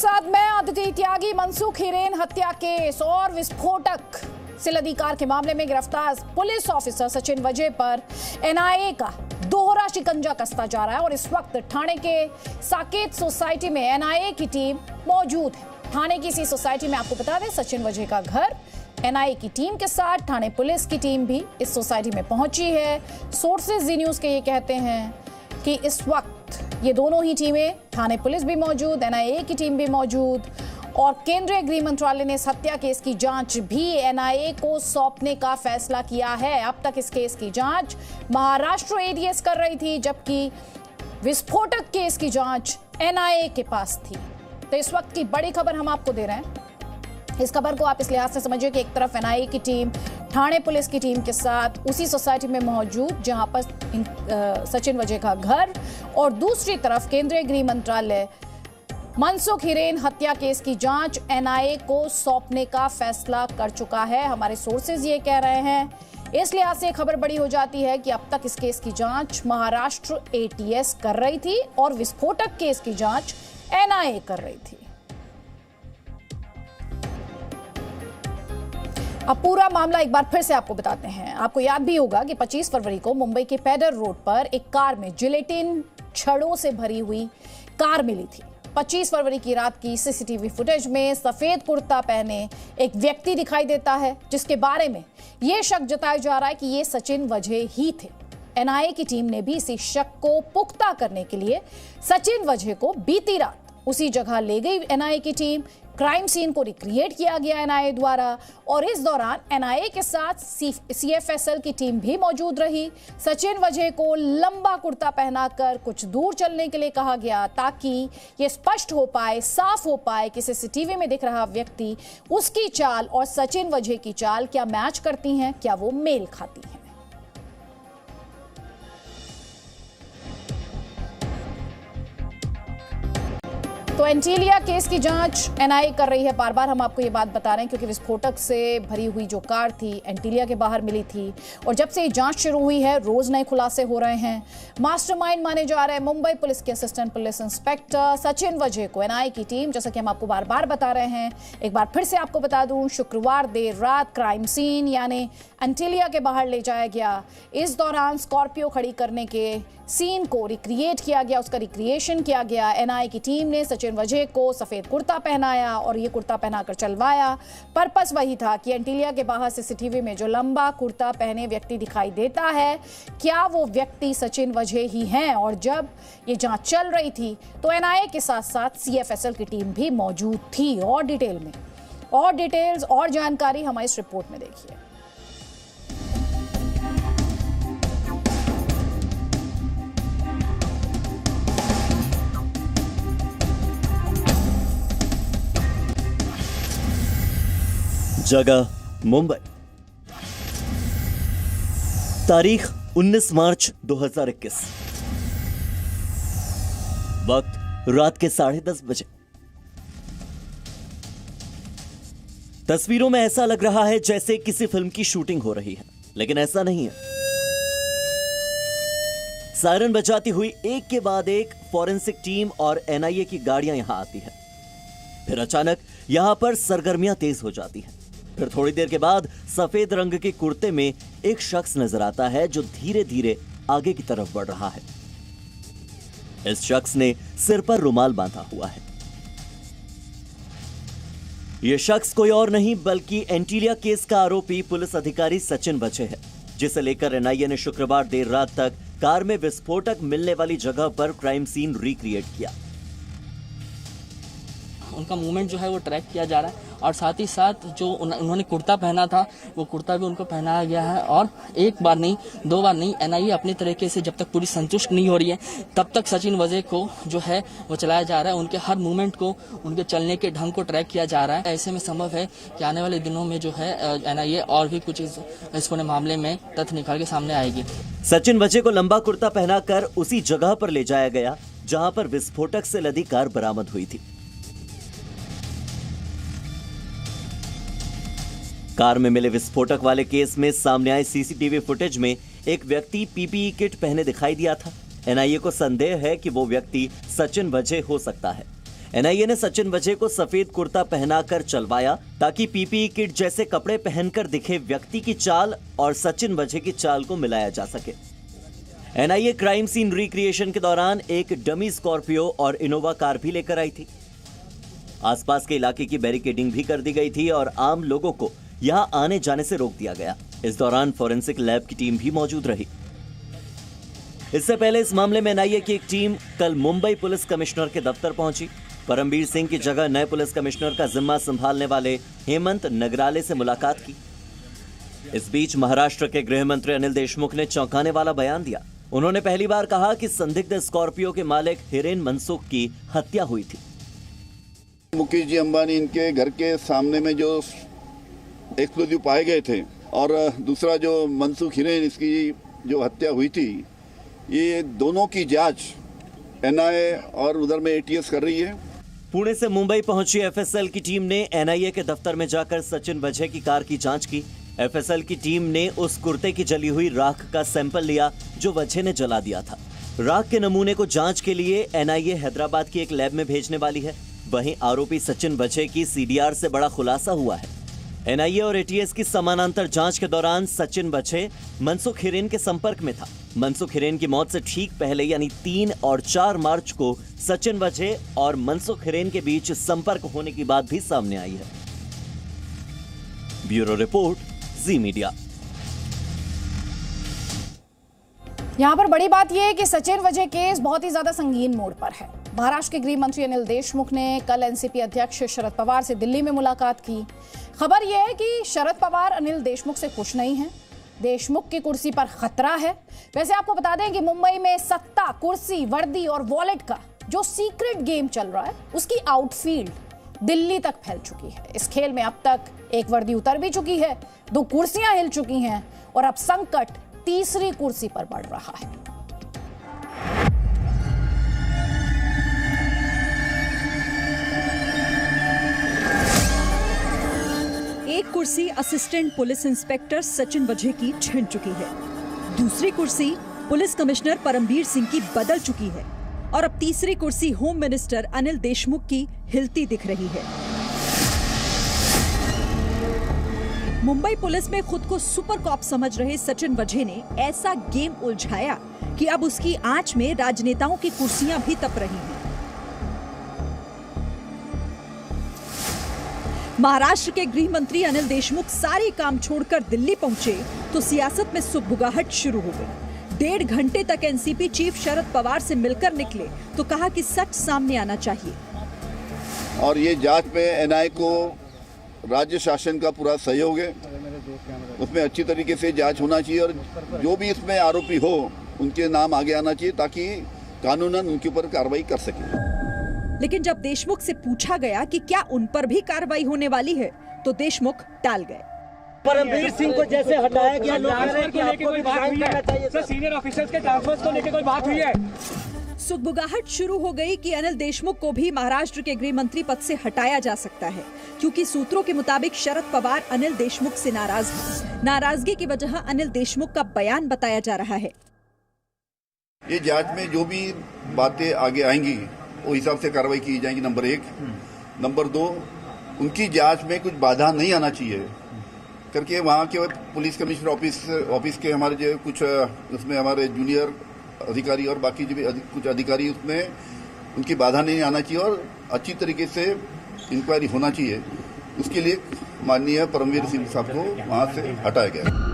साथ मैं अदिति त्यागी। मनसुख हिरेन हत्या केस और विस्फोटक सिलदी कार के मामले में गिरफ्तार पुलिस ऑफिसर सचिन वजय पर एनआईए का दोहरा शिकंजा कसता जा रहा है और इस वक्त ठाणे के साकेत सोसाइटी में एनआईए की टीम मौजूद है। ठाणे की इसी सोसाइटी में आपको बता दें सचिन वजय का घर। एनआईए की टीम के साथ ठाणे पुलिस की टीम भी इस सोसाइटी में पहुंची है। सोर्सेज जी न्यूज के ये कहते हैं कि इस वक्त ये दोनों ही टीमें, ठाणे पुलिस भी मौजूद, एनआईए की टीम भी मौजूद और केंद्रीय गृह मंत्रालय ने इस हत्या केस की जांच भी एनआईए को सौंपने का फैसला किया है। अब तक इस केस की जांच महाराष्ट्र एडीएस कर रही थी, जबकि विस्फोटक केस की जांच एनआईए के पास थी। तो इस वक्त की बड़ी खबर हम आपको दे रहे हैं। इस खबर को आप इस लिहाज से समझिए कि एक तरफ एनआईए की टीम ठाणे पुलिस की टीम के साथ उसी सोसाइटी में मौजूद जहां पर सचिन वजय का घर, और दूसरी तरफ केंद्रीय गृह मंत्रालय मनसुख हिरेन हत्या केस की जांच एनआईए को सौंपने का फैसला कर चुका है। हमारे सोर्सेज ये कह रहे हैं। इस लिहाज से खबर बड़ी हो जाती है कि अब तक इस केस की जांच महाराष्ट्र एटीएस कर रही थी और विस्फोटक केस की जांच एनआईए कर रही थी। अब पूरा मामला एक बार फिर से आपको बताते हैं। आपको याद भी होगा कि 25 फरवरी को मुंबई के पैडर रोड पर एक कार में जिलेटिन छड़ों से भरी हुई कार मिली थी। 25 फरवरी की रात की सीसीटीवी फुटेज में सफेद कुर्ता पहने एक व्यक्ति दिखाई देता है, जिसके बारे में यह शक जताया जा रहा है कि ये सचिन वजय ही थे। एनआईए की टीम ने भी इसी शक को पुख्ता करने के लिए सचिन वजय को बीती रात उसी जगह ले गई। एनआईए की टीम क्राइम सीन को रिक्रिएट किया गया एनआईए द्वारा, और इस दौरान एनआईए के साथ सीएफएसएल की टीम भी मौजूद रही। सचिन वजय को लंबा कुर्ता पहनाकर कुछ दूर चलने के लिए कहा गया ताकि ये स्पष्ट हो पाए, साफ हो पाए कि सीसीटीवी में दिख रहा व्यक्ति, उसकी चाल और सचिन वजय की चाल क्या मैच करती हैं, क्या वो मेल खाती हैं। तो एंटीलिया केस की जांच एनआईए कर रही है। बार बार हम आपको ये बात बता रहे हैं क्योंकि विस्फोटक से भरी हुई जो कार थी एंटीलिया के बाहर मिली थी, और जब से ये जांच शुरू हुई है रोज नए खुलासे हो रहे हैं। मास्टरमाइंड माने जा रहे हैं मुंबई पुलिस के असिस्टेंट पुलिस इंस्पेक्टर सचिन वजय को एनआईए की टीम, जैसा कि हम आपको बार बार बता रहे हैं, एक बार फिर से आपको बता दूं, शुक्रवार देर रात क्राइम सीन यानी एंटीलिया के बाहर ले जाया गया। इस दौरान स्कॉर्पियो खड़ी करने के सीन को रिक्रिएट किया गया, उसका रिक्रिएशन किया गया। एनआईए की टीम ने सचिन वजय को सफेद कुर्ता पहनाया और ये कुर्ता पहनाकर चलवाया। पर्पस वही था कि एंटीलिया के बाहर सीसीटीवी में जो लंबा कुर्ता पहने व्यक्ति दिखाई देता है, क्या वो व्यक्ति सचिन वजय ही हैं। और जब ये जांच चल रही थी तो एनआईए के साथ साथ सीएफएसएल की टीम भी मौजूद थी। और डिटेल्स और जानकारी हमारी इस रिपोर्ट में देखिए। जगह मुंबई, तारीख 19 मार्च 2021, वक्त रात के 10:30 बजे। तस्वीरों में ऐसा लग रहा है जैसे किसी फिल्म की शूटिंग हो रही है, लेकिन ऐसा नहीं है। सायरन बजाती हुई एक के बाद एक फॉरेंसिक टीम और एनआईए की गाड़ियां यहां आती है। फिर अचानक यहां पर सरगर्मियां तेज हो जाती हैं। फिर थोड़ी देर के बाद सफेद रंग के कुर्ते में एक शख्स नजर आता है जो धीरे धीरे आगे की तरफ बढ़ रहा है। इस शख्स ने सिर पर रुमाल बांधा हुआ है। यह शख्स कोई और नहीं बल्कि एंटीलिया केस का आरोपी पुलिस अधिकारी सचिन वजय है, जिसे लेकर एनआईए ने शुक्रवार देर रात तक कार में विस्फोटक मिलने वाली जगह पर क्राइम सीन रिक्रिएट किया। उनका मूवमेंट जो है वो ट्रैक किया जा रहा है, और साथ ही साथ जो उन्होंने कुर्ता पहना था वो कुर्ता भी उनको पहनाया गया है। और एक बार नहीं, दो बार नहीं, एनआईए अपनी तरीके से जब तक पूरी संतुष्ट नहीं हो रही है तब तक सचिन वजय को जो है वो चलाया जा रहा है। उनके हर मूवमेंट को, उनके चलने के ढंग को ट्रैक किया जा रहा है। ऐसे में संभव है कि आने वाले दिनों में जो है एनआईए और भी कुछ इस पूरे मामले में तथ्य निकाल के सामने आएगी। सचिन वजय को लंबा कुर्ता पहनाकर उसी जगह पर ले जाया गया जहां पर विस्फोटक से लदी कार बरामद हुई थी। कार में मिले विस्फोटक वाले केस में सामने आए सीसीटीवी फुटेज में एक व्यक्ति पीपीई किट पहने दिखाई दिया था। एनआईए को संदेह है कि वो व्यक्ति सचिन वजय हो सकता है। एनआईए ने सचिन वजह को सफेद कुर्ता पहनाकर चलवाया ताकि पीपीई किट जैसे कपड़े पहनकर दिखे व्यक्ति की चाल और सचिन वजह की चाल को मिलाया जा सके। एनआईए क्राइम सीन रिक्रिएशन के दौरान एक डमी स्कॉर्पियो और इनोवा कार भी लेकर आई थी। आसपास के इलाके की बैरिकेडिंग भी कर दी गई थी और आम लोगों को यहां आने जाने से रोक दिया गया। इस दौरान फोरेंसिक लैब की टीम भी मौजूद रही। इससे पहले इस मामले में एनआईए की एक टीम कल मुंबई पुलिस कमिश्नर के दफ्तर पहुंची। परमबीर सिंह की जगह नए पुलिस कमिश्नर का जिम्मा संभालने वाले हेमंत नगराले से मुलाकात की। इस बीच महाराष्ट्र के गृह मंत्री अनिल देशमुख ने चौंकाने वाला बयान दिया। उन्होंने पहली बार कहा कि संदिग्ध स्कॉर्पियो के मालिक हिरेन मनसुख की हत्या हुई थी। मुकेश जी अंबानी इनके घर के सामने में जो एक्सप्लोजिव पाए गए थे और दूसरा जो मनसुख हिरेन इसकी जो हत्या हुई थी, ये दोनों की जांच एनआईए और उधर में एटीएस कर रही है। पुणे से मुंबई पहुंची एफएसएल की टीम ने एनआईए के दफ्तर में जाकर सचिन वजह की कार की जांच की। एफएसएल की टीम ने उस कुर्ते की जली हुई राख का सैंपल लिया जो वजह ने जला दिया था। राख के नमूने को जांच के लिए एनआईए हैदराबाद की एक लैब में भेजने वाली है। वहीं आरोपी सचिन वजह की सीडीआर से बड़ा खुलासा हुआ है। एनआईए और एटीएस की समानांतर जांच के दौरान सचिन वजह मनसुख हिरेन के संपर्क में था। मनसुख हिरेन की मौत से ठीक पहले यानी 3 और 4 मार्च को सचिन वजह और मनसुख हिरेन के बीच संपर्क होने की बात भी सामने आई है। ब्यूरो रिपोर्ट, जी मीडिया। यहां पर बड़ी बात यह है कि सचिन वजह केस बहुत ही ज्यादा संगीन मोड़ पर है। महाराष्ट्र के गृह मंत्री अनिल देशमुख ने कल एनसीपी अध्यक्ष शरद पवार से दिल्ली में मुलाकात की। खबर यह है कि शरद पवार अनिल देशमुख से खुश नहीं हैं। देशमुख की कुर्सी पर खतरा है। वैसे आपको बता दें कि मुंबई में सत्ता, कुर्सी, वर्दी और वॉलेट का जो सीक्रेट गेम चल रहा है, उसकी आउटफील्ड दिल्ली तक फैल चुकी है। इस खेल में अब तक एक वर्दी उतर भी चुकी है, 2 कुर्सियां हिल चुकी हैं और अब संकट तीसरी कुर्सी पर बढ़ रहा है। एक कुर्सी असिस्टेंट पुलिस इंस्पेक्टर सचिन वजह की छिन चुकी है। दूसरी कुर्सी पुलिस कमिश्नर परमबीर सिंह की बदल चुकी है और अब तीसरी कुर्सी होम मिनिस्टर अनिल देशमुख की हिलती दिख रही है। मुंबई पुलिस में खुद को सुपर कॉप समझ रहे सचिन वजह ने ऐसा गेम उलझाया कि अब उसकी आंच में राजनेताओं की कुर्सियां भी तप रही हैं। महाराष्ट्र के गृह मंत्री अनिल देशमुख सारे काम छोड़कर दिल्ली पहुंचे तो सियासत में सुगबुगाहट शुरू हो गई। 1.5 घंटे तक एनसीपी चीफ शरद पवार से मिलकर निकले तो कहा कि सच सामने आना चाहिए। और ये जांच में एनआईए को राज्य शासन का पूरा सहयोग है। उसमें अच्छी तरीके से जांच होना चाहिए और जो भी इसमें आरोपी हो उनके नाम आगे आना चाहिए ताकि कानूनन उनके ऊपर कार्रवाई कर सके। लेकिन जब देशमुख से पूछा गया कि क्या उन पर भी कार्रवाई होने वाली है तो देशमुख टाल गए। परमबीर सिंह को जैसे हटाया गया, लोग को लेकर कोई बात हुई है? सर, सीनियर ऑफिसर्स के ट्रांसफर्स को लेकर कोई बात हुई है? सुगबुगाहट शुरू हो गई कि अनिल देशमुख को भी महाराष्ट्र के गृह मंत्री पद से हटाया जा सकता है, क्योंकि सूत्रों के मुताबिक शरद पवार अनिल देशमुख से नाराज हैं। नाराजगी की वजह अनिल देशमुख का बयान बताया जा रहा है। ये जांच में जो भी बातें आगे आएंगी वो हिसाब से कार्रवाई की जाएगी, नंबर 1। नंबर 2, उनकी जांच में कुछ बाधा नहीं आना चाहिए करके वहाँ के पुलिस कमिश्नर ऑफिस के हमारे जो कुछ उसमें हमारे जूनियर अधिकारी और बाकी जो भी कुछ अधिकारी उसमें उनकी बाधा नहीं आना चाहिए और अच्छी तरीके से इंक्वायरी होना चाहिए। उसके लिए माननीय परमवीर सिंह साहब को वहाँ से हटाया गया।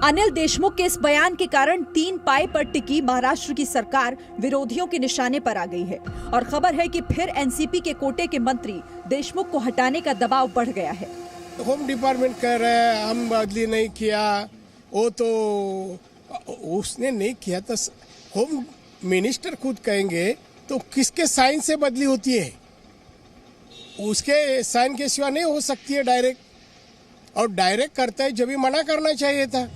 अनिल देशमुख के इस बयान के कारण 3 पाई पर टिकी महाराष्ट्र की सरकार विरोधियों के निशाने पर आ गई है और खबर है कि फिर एनसीपी के कोटे के मंत्री देशमुख को हटाने का दबाव बढ़ गया है। होम डिपार्टमेंट कह रहे हैं हम बदली नहीं किया, वो तो उसने नहीं किया तो होम मिनिस्टर खुद कहेंगे तो किसके साइन से बदली होती है? उसके साइन के सिवा नहीं हो सकती है डायरेक्ट, और डायरेक्ट करता है जब भी मना करना चाहिए था।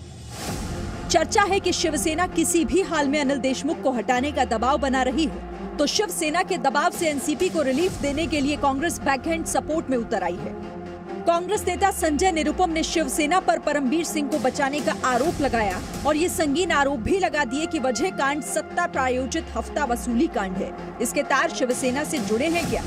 चर्चा है कि शिवसेना किसी भी हाल में अनिल देशमुख को हटाने का दबाव बना रही है, तो शिवसेना के दबाव से एनसीपी को रिलीफ देने के लिए कांग्रेस बैकहैंड सपोर्ट में उतर आई है। कांग्रेस नेता संजय निरुपम ने शिवसेना पर परमबीर सिंह को बचाने का आरोप लगाया और ये संगीन आरोप भी लगा दिए कि वजह कांड सत्ता प्रायोजित हफ्ता वसूली कांड है। इसके तार शिवसेना से जुड़े हैं क्या?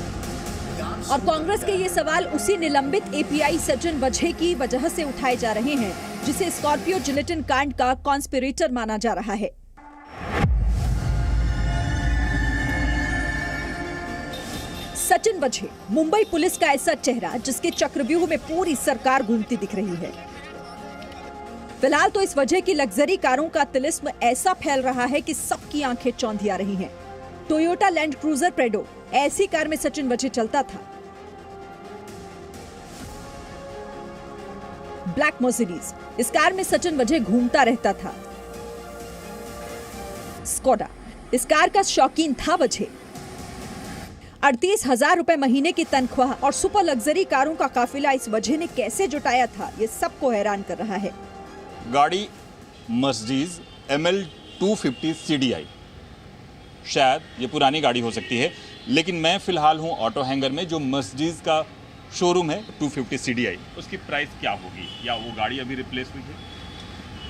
और कांग्रेस के ये सवाल उसी निलंबित एपीआई सचिन वजह की वजह से उठाए जा रहे हैं, जिसे स्कॉर्पियो जिलेटिन कांड का कॉन्स्पिरेटर माना जा रहा है। सचिन वजह मुंबई पुलिस का ऐसा चेहरा जिसके चक्रव्यूह में पूरी सरकार घूमती दिख रही है। फिलहाल तो इस वजह की लग्जरी कारों का तिलिस्म ऐसा फैल रहा है कि सबकी आंखें चौंधिया रही हैं। टोयोटा लैंड क्रूजर प्रेडो ऐसी कार में सचिन वजह चलता था। ब्लैक मर्सिडीज, इस कार में सचिन वजह घूमता रहता था। स्कोडा, इस कार का शौकीन था वजह। 38,000 रुपए महीने की तनख्वाह और सुपर लग्जरी कारों का काफिला इस वजह ने कैसे जुटाया था, ये सबको हैरान कर रहा है। गाड़ी मर्सिडीज ML 250 CDI, शायद ये पुरानी गाड़ी हो सकती है, लेकिन मैं फिलहाल हूँ ऑटो हैंगर में, जो मर्सिडीज का शोरूम है 250 CDI। उसकी प्राइस क्या होगी, या वो गाड़ी अभी रिप्लेस हुई है?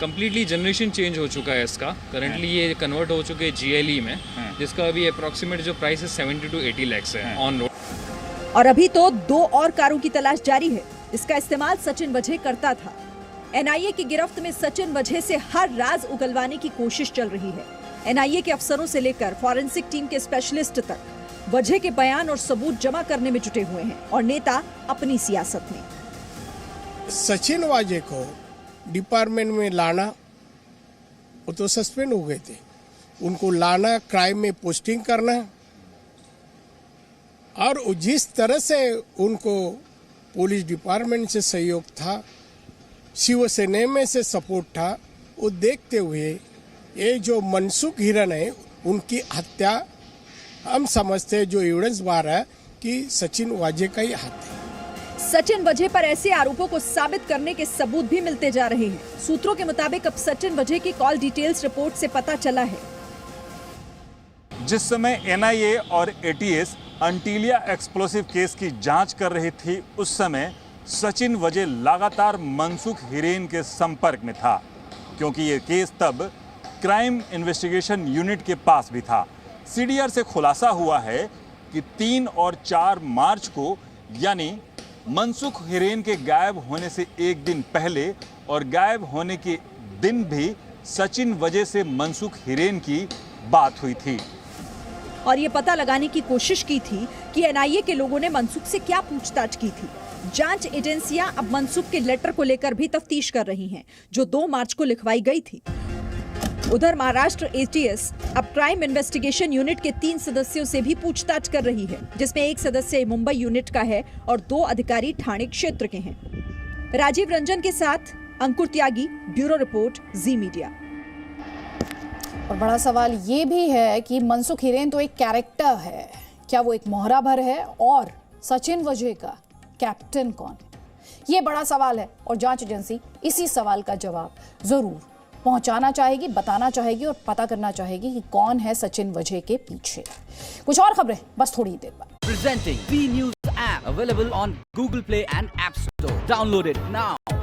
कम्प्लीटली जनरेशन चेंज हो चुका है इसका। करंटली ये कन्वर्ट हो चुके हैं GLE में, जिसका अभी अप्रॉक्सीमेट जो प्राइस है 70 to 80 lakhs है ऑन रोड। और अभी तो 2 और कारों की तलाश जारी है। इसका इस्तेमाल सचिन वजह करता था। NIA की गिरफ्त में सचिन वजह से हर राज उगलवाने की कोशिश चल रही है। NIA के अफसरों से लेकर फॉरेंसिक टीम के स्पेशलिस्ट तक वजह के बयान और सबूत जमा करने में जुटे हुए हैं, और नेता अपनी सियासत में। सचिन वजह को डिपार्टमेंट में लाना, वो तो सस्पेंड हो गए थे, उनको लाना, क्राइम में पोस्टिंग करना, और जिस तरह से उनको पुलिस डिपार्टमेंट से सहयोग था, शिवसेना में से सपोर्ट था, वो देखते हुए ये जो मनसुख हिरेन है उनकी हत्या हम समझते हैं, जो एविडेंस बार है कि सचिन वजह का ही हाथ है। सचिन वजह पर ऐसे आरोपों को साबित करने के सबूत भी मिलते जा रहे हैं। सूत्रों के मुताबिक अब सचिन वजह की कॉल डिटेल्स रिपोर्ट से पता चला है। जिस समय NIA और ATS अंटिलिया एक्सप्लोसिव केस की जांच कर रही थी, उस समय सचिन वजह लगातार मनसुख हिरेन के संपर्क में था, क्योंकि ये केस तब क्राइम इन्वेस्टिगेशन यूनिट के पास भी था। CDR से खुलासा हुआ है कि 3 और 4 मार्च को, यानी मनसुख हिरेन के गायब होने से एक दिन पहले और गायब होने के दिन भी सचिन वजह से मनसुख हिरेन की बात हुई थी। और ये पता लगाने की कोशिश की थी कि NIA के लोगों ने मनसुख से क्या पूछताछ की थी। जांच एजेंसियां अब मनसुख के लेटर को लेकर भी तफ्तीश कर रही हैं, जो 2 मार्च को लिखवाई गई थी। उधर महाराष्ट्र ATS अब क्राइम इन्वेस्टिगेशन यूनिट के 3 सदस्यों से भी पूछताछ कर रही है, जिसमें एक सदस्य मुंबई यूनिट का है और 2 अधिकारी ठाणे क्षेत्र के हैं। राजीव रंजन के साथ अंकुर त्यागी, ब्यूरो रिपोर्ट, जी मीडिया। और बड़ा सवाल ये भी है कि मनसुख हिरेन तो एक कैरेक्टर है, क्या वो एक मोहरा भर है, और सचिन वजह का कैप्टन कौन है? ये बड़ा सवाल है, और जांच एजेंसी इसी सवाल का जवाब जरूर पहुंचाना चाहेगी, बताना चाहेगी और पता करना चाहेगी कि कौन है सचिन वजह के पीछे। कुछ और खबरें बस थोड़ी देर बाद। Presenting B News app available on Google Play and App Store. Download it now.